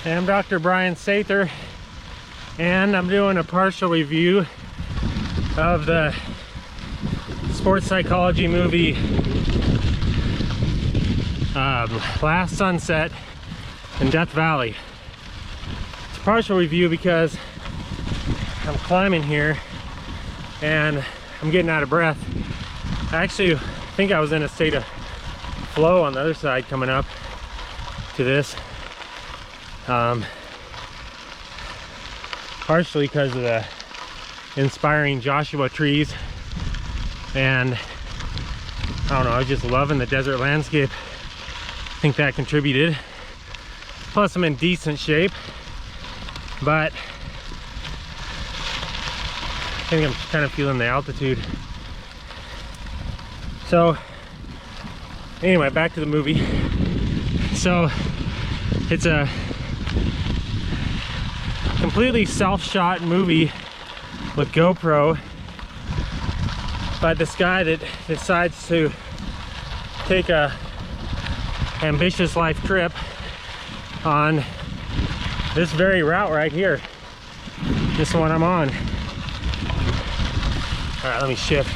I'm Dr. Brian Sather, and I'm doing a partial review of the sports psychology movie Last Sunset in Death Valley. It's a partial review because I'm climbing here and I'm getting out of breath. I actually think I was in a state of flow on the other side coming up to this. Partially because of the inspiring Joshua trees, and I don't know, I was just loving the desert landscape. I think that contributed. Plus I'm in decent shape, but I think I'm kind of feeling the altitude. So anyway, back to the movie. So it's a completely self-shot movie with GoPro, but this guy that decides to take a ambitious life trip on this very route right here, this one I'm on. All right, let me shift.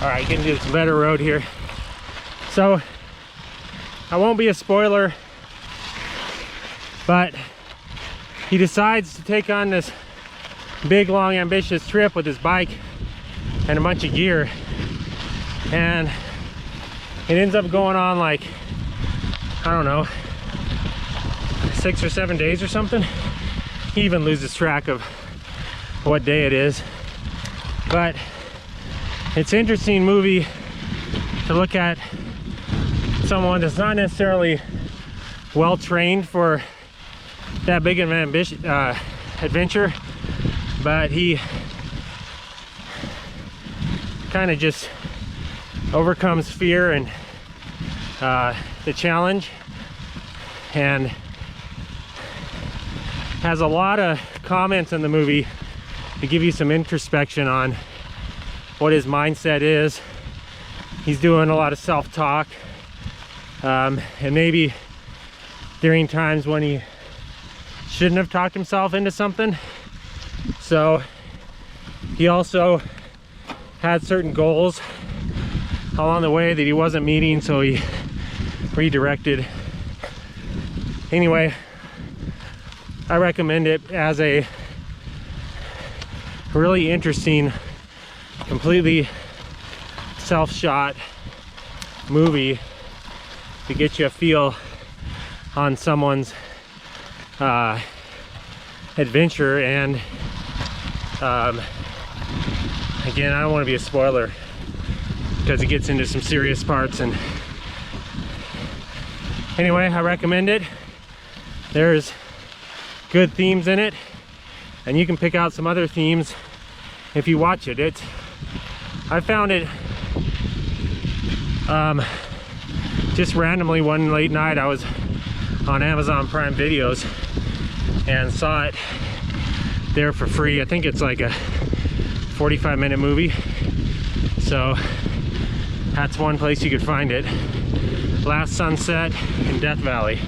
All right, getting to some better road here. So I won't be a spoiler, but he decides to take on this big, long, ambitious trip with his bike and a bunch of gear, and it ends up going on like, I don't know, 6 or 7 days or something. He even loses track of what day it is. But it's an interesting movie to look at someone that's not necessarily well trained for that big of an adventure, but he kind of just overcomes fear and the challenge, and has a lot of comments in the movie to give you some introspection on what his mindset is. He's doing a lot of self-talk, and maybe during times when he shouldn't have talked himself into something. So he also had certain goals along the way that he wasn't meeting, so he redirected. Anyway, I recommend it as a really interesting, completely self-shot movie to get you a feel on someone's adventure. And again, I don't want to be a spoiler because it gets into some serious parts. And anyway, I recommend it. There's good themes in it, and you can pick out some other themes if you watch it. I found it just randomly one late night. I was on Amazon Prime Videos and saw it there for free. I think it's like a 45-minute movie, so that's one place you could find it. Last Sunset in Death Valley.